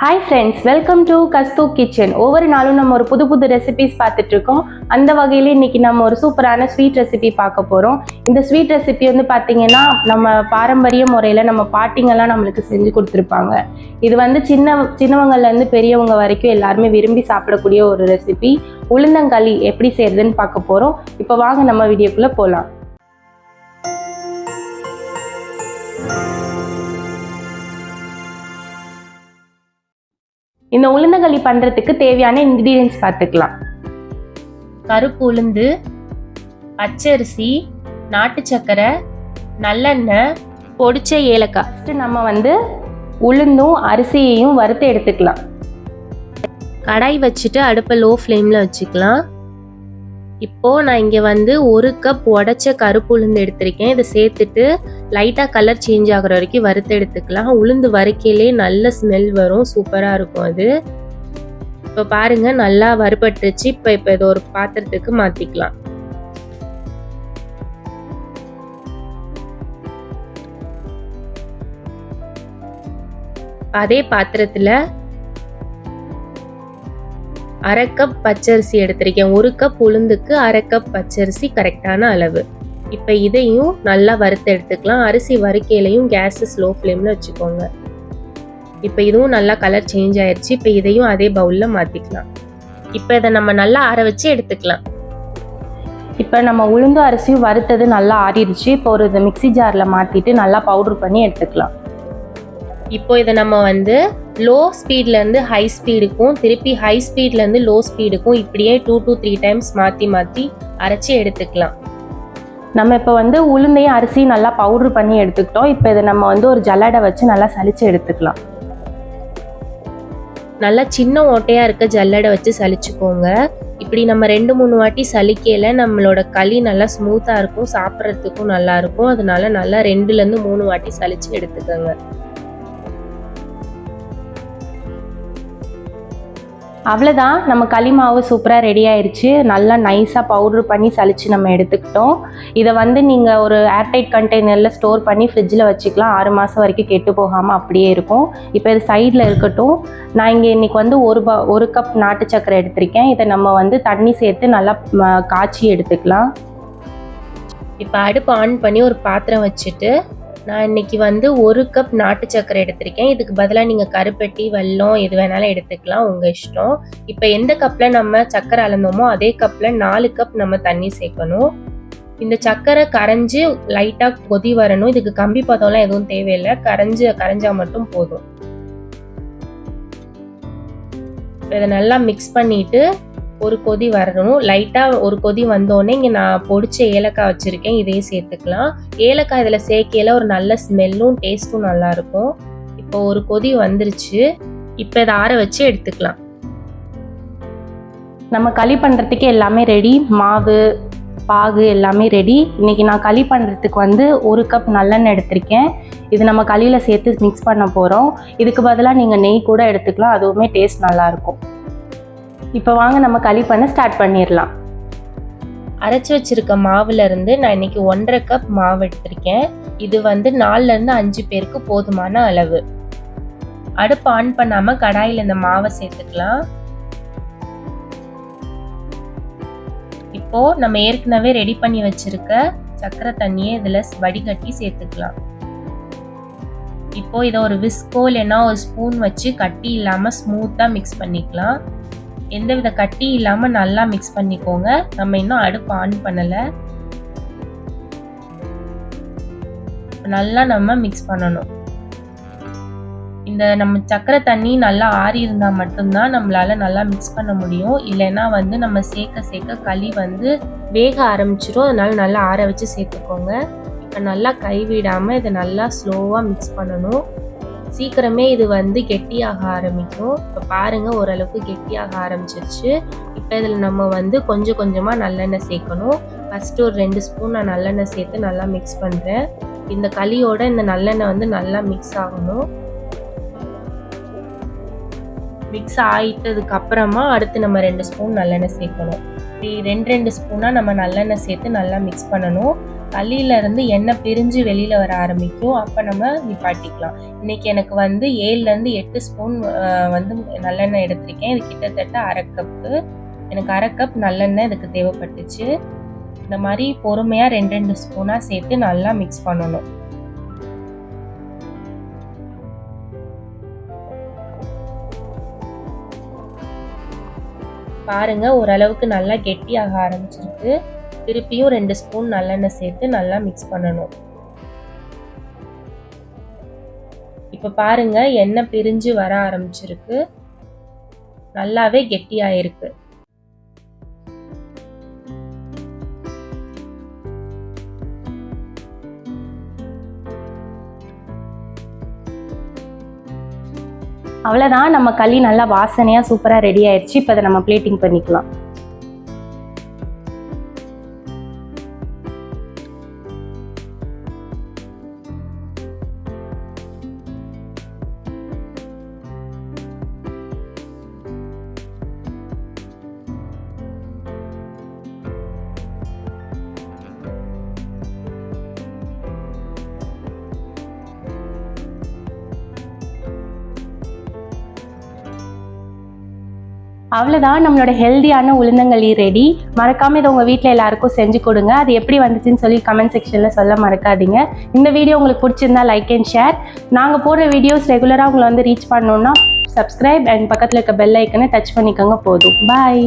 Hi friends, welcome to Kasthu kitchen. ஒவ்வொரு நாளும் நம்ம ஒரு புது ரெசிபிஸ் பார்த்துட்டு இருக்கோம். அந்த வகையில இன்னைக்கு நம்ம ஒரு சூப்பரான ஸ்வீட் ரெசிபி பார்க்க போறோம். இந்த ஸ்வீட் ரெசிபி வந்து பாத்தீங்கன்னா நம்ம பாரம்பரிய முறையில நம்ம பாட்டிங்கெல்லாம் நம்மளுக்கு செஞ்சு கொடுத்துருப்பாங்க. இது வந்து சின்னவங்கள்ல இருந்து பெரியவங்க வரைக்கும் எல்லாருமே விரும்பி சாப்பிடக்கூடிய ஒரு ரெசிபி. உளுந்தங்களி எப்படி செய்யறதுன்னு பார்க்க போறோம். இப்போ வாங்க நம்ம வீடியோக்குள்ள போலாம். இந்த உளுந்தங்களி பண்றதுக்கு தேவையான இன்கிரீடியன்ஸ் பார்த்துக்கலாம். கருப்பு உளுந்து, பச்சரிசி, நாட்டு சக்கரை, நல்லெண்ணெய், பொடிச்ச ஏலக்காய். நம்ம வந்து உளுந்தும் அரிசியையும் வறுத்து எடுத்துக்கலாம். கடாய் வச்சுட்டு அடுப்பை லோ ஃப்ளேமில் வச்சுக்கலாம். இப்போது நான் இங்கே வந்து 1 கப் உடைச்ச கருப்பு உளுந்து எடுத்திருக்கேன். இதை சேர்த்துட்டு லைட்டாக கலர் சேஞ்ச் ஆகிற வரைக்கும் வறுத்து எடுத்துக்கலாம். உளுந்து வறுக்கையிலே நல்ல ஸ்மெல் வரும், சூப்பராக இருக்கும் அது. இப்போ பாருங்கள், நல்லா வறுபட்டுருச்சு. இப்போ இதை ஒரு பாத்திரத்துக்கு மாற்றிக்கலாம். அதே பாத்திரத்தில் 1/2 கப் பச்சரிசி எடுத்திருக்கேன். 1 கப் உளுந்துக்கு 1/2 கப் பச்சரிசி கரெக்டான அளவு. இப்போ இதையும் நல்லா வறுத்து எடுத்துக்கலாம். அரிசி வறுக்கையிலையும் கேஸ் ஸ்லோ ஃப்ளேமில் வச்சுக்கோங்க. இப்போ இதுவும் நல்லா கலர் சேஞ்ச் ஆயிடுச்சு. இப்போ இதையும் அதே பவுலில் மாற்றிக்கலாம். இப்போ இதை நம்ம நல்லா ஆற வச்சு எடுத்துக்கலாம். இப்போ நம்ம உளுந்து அரிசியும் வறுத்தது நல்லா ஆறிடுச்சு. இப்போ ஒரு மிக்சி ஜாரில் மாற்றிட்டு நல்லா பவுடர் பண்ணி எடுத்துக்கலாம். இப்போ இதை நம்ம வந்து லோ ஸ்பீட்லேருந்து ஹை ஸ்பீடுக்கும் திருப்பி ஹை ஸ்பீட்லேருந்து லோ ஸ்பீடுக்கும் இப்படியே 2 to 3 டைம்ஸ் மாற்றி அரைச்சி எடுத்துக்கலாம். நம்ம இப்போ வந்து உளுந்தையும் அரிசியும் நல்லா பவுடர் பண்ணி எடுத்துக்கிட்டோம். இப்போ இதை நம்ம வந்து ஒரு ஜல்லடை வச்சு நல்லா சலிச்சு எடுத்துக்கலாம். நல்லா சின்ன ஓட்டையாக இருக்க ஜல்லடை வச்சு சலிச்சுக்கோங்க. இப்படி நம்ம 2-3 வாட்டி சலிக்கையில் நம்மளோட களி நல்லா ஸ்மூத்தாக இருக்கும், சாப்பிட்றதுக்கும் நல்லாயிருக்கும். அதனால நல்லா 2லேருந்து 3 வாட்டி சலிச்சு எடுத்துக்கோங்க. அவ்வளோதான், நம்ம களி மாவு சூப்பராக ரெடி ஆயிடுச்சு. நல்லா நைஸாக பவுடர் பண்ணி சலிச்சு நம்ம எடுத்துக்கிட்டோம். இதை வந்து நீங்கள் ஒரு ஏர்டைட் கண்டெய்னரில் ஸ்டோர் பண்ணி ஃப்ரிட்ஜில் வச்சுக்கலாம். 6 மாதம் வரைக்கும் கெட்டு போகாமல் அப்படியே இருக்கும். இப்போ இது சைடில் இருக்கட்டும். நான் இங்கே இன்றைக்கி வந்து 1 கப் நாட்டு சக்கரை எடுத்திருக்கேன். இதை நம்ம வந்து தண்ணி சேர்த்து நல்லா காய்ச்சி எடுத்துக்கலாம். இப்போ அடுப்பு ஆன் பண்ணி ஒரு பாத்திரம் வச்சுட்டு நான் இன்னைக்கு வந்து 1 கப் நாட்டு சக்கரை எடுத்திருக்கேன். இதுக்கு பதிலாக நீங்கள் கருப்பட்டி, வெல்லம் எது வேணாலும் எடுத்துக்கலாம், உங்கள் இஷ்டம். இப்போ எந்த கப்பில் நம்ம சக்கரை அளந்தோமோ அதே கப்பில் 4 கப் நம்ம தண்ணி சேர்க்கணும். இந்த சக்கரை கரைஞ்சி லைட்டாக கொதி வரணும். இதுக்கு கம்பி பதம்லாம் எதுவும் தேவையில்லை, கரைஞ்சா மட்டும் போதும். இதை நல்லா மிக்ஸ் பண்ணிவிட்டு ஒரு கொதி வரணும். லைட்டாக ஒரு கொதி வந்தோடனே இங்கே நான் பொடிச்ச ஏலக்காய் வச்சுருக்கேன், இதையும் சேர்த்துக்கலாம். ஏலக்காய் இதில் சேர்க்கையில் ஒரு நல்ல ஸ்மெல்லும் டேஸ்ட்டும் நல்லாயிருக்கும். இப்போ ஒரு கொதி வந்துருச்சு. இப்போ இதை ஆற வச்சு எடுத்துக்கலாம். நம்ம களி பண்ணுறதுக்கு எல்லாமே ரெடி. மாவு, பாகு எல்லாமே ரெடி. இன்றைக்கி நான் களி பண்ணுறதுக்கு வந்து 1 கப் நல்லெண்ணெய் எடுத்திருக்கேன். இது நம்ம களியில் சேர்த்து மிக்ஸ் பண்ண போகிறோம். இதுக்கு பதிலாக நீங்கள் நெய் கூட எடுத்துக்கலாம், அதுவுமே டேஸ்ட் நல்லாயிருக்கும். இப்போ வாங்க நம்ம களி பண்ண ஸ்டார்ட் பண்ணிடலாம். அரைச்சி வச்சிருக்க மாவுலேருந்து நான் இன்னைக்கு 1/2 கப் மாவு எடுத்திருக்கேன். இது வந்து 4லேருந்து 5 பேருக்கு போதுமான அளவு. அடுப்பு ஆன் பண்ணாமல் கடாயில் இந்த மாவை சேர்த்துக்கலாம். இப்போ நம்ம ஏற்கனவே ரெடி பண்ணி வச்சிருக்க சக்கரை தண்ணியை இதில் வடிகட்டி சேர்த்துக்கலாம். இப்போ இதை ஒரு விஸ்கோ இல்லைன்னா ஒரு ஸ்பூன் வச்சு கட்டி இல்லாமல் ஸ்மூத்தாக மிக்ஸ் பண்ணிக்கலாம். எந்தவித கட்டி இல்லாமல் நல்லா மிக்ஸ் பண்ணிக்கோங்க. நம்ம இன்னும் அடுப்பு ஆன் பண்ணலை. நல்லா நம்ம மிக்ஸ் பண்ணணும். இந்த நம்ம சக்கரை தண்ணி நல்லா ஆறி இருந்தால் மட்டும்தான் நம்மளால நல்லா மிக்ஸ் பண்ண முடியும். இல்லைன்னா வந்து நம்ம சேர்க்க களி வந்து வேக ஆரம்பிச்சிடும். அதனால நல்லா ஆற வச்சு சேர்த்துக்கோங்க. இப்போ நல்லா கைவிடாமல் இதை நல்லா ஸ்லோவாக மிக்ஸ் பண்ணணும். சீக்கிரமே இது வந்து கெட்டியாக ஆரம்பிக்கும். இப்போ பாருங்கள், ஓரளவுக்கு கெட்டியாக ஆரம்பிச்சிருச்சு. இப்போ இதில் நம்ம வந்து கொஞ்சம் கொஞ்சமாக நல்லெண்ணெய் சேர்க்கணும். ஃபஸ்ட்டு ஒரு 2 ஸ்பூன் நான் நல்லெண்ணெய் சேர்த்து நல்லா மிக்ஸ் பண்ணுறேன். இந்த களியோட இந்த நல்லெண்ணெய் வந்து நல்லா மிக்ஸ் ஆகணும். மிக்ஸ் ஆகிட்டதுக்கு அப்புறமா அடுத்து நம்ம 2 ஸ்பூன் நல்லெண்ணெய் சேர்க்கணும். இப்படி 2 ஸ்பூனாக நம்ம நல்லெண்ணெய் சேர்த்து நல்லா மிக்ஸ் பண்ணணும். களியிலேருந்து எண்ணெய் பிரிஞ்சு வெளியில் வர ஆரம்பிக்கும். அப்போ நம்ம நிப்பாட்டிக்கலாம். இன்றைக்கி எனக்கு வந்து 7லேருந்து 8 ஸ்பூன் வந்து நல்லெண்ணெய் எடுத்திருக்கேன். இது கிட்டத்தட்ட 1/2 கப்பு. எனக்கு 1/2 கப் நல்லெண்ணெய் இதுக்கு தேவைப்பட்டுச்சு. இந்த மாதிரி பொறுமையாக 2 ஸ்பூனாக சேர்த்து நல்லா மிக்ஸ் பண்ணணும். பாருங்க, ஓரளவுக்கு நல்லா கெட்டியாக ஆரம்பிச்சிருக்கு. திருப்பியும் 2 ஸ்பூன் நல்லெண்ணெய் சேர்த்து நல்லா மிக்ஸ் பண்ணணும். இப்போ பாருங்க, எண்ணெய் பிரிஞ்சு வர ஆரம்பிச்சிருக்கு. நல்லாவே கெட்டியாயிருக்கு. அவ்வளோதான், நம்ம களி நல்லா வாசனையாக சூப்பராக ரெடி ஆயிடுச்சு. இப்போ அதை நம்ம பிளேட்டிங் பண்ணிக்கலாம். அவ்வளோதான், நம்மளோட ஹெல்தியான உளுந்தங்களி ரெடி. மறக்காமல் இதை உங்கள் வீட்டில் எல்லாருக்கும் செஞ்சு கொடுங்க. அது எப்படி வந்துச்சுன்னு சொல்லி கமெண்ட் செக்ஷனில் சொல்ல மறக்காதீங்க. இந்த வீடியோ உங்களுக்கு பிடிச்சிருந்தா லைக் அண்ட் ஷேர். நாங்கள் போடுற வீடியோஸ் ரெகுலராக உங்களை வந்து ரீச் பண்ணணுன்னா சப்ஸ்கிரைப் அண்ட் பக்கத்தில் இருக்க பெல் ஐக்கனை டச் பண்ணிக்கோங்க போதும். பாய்.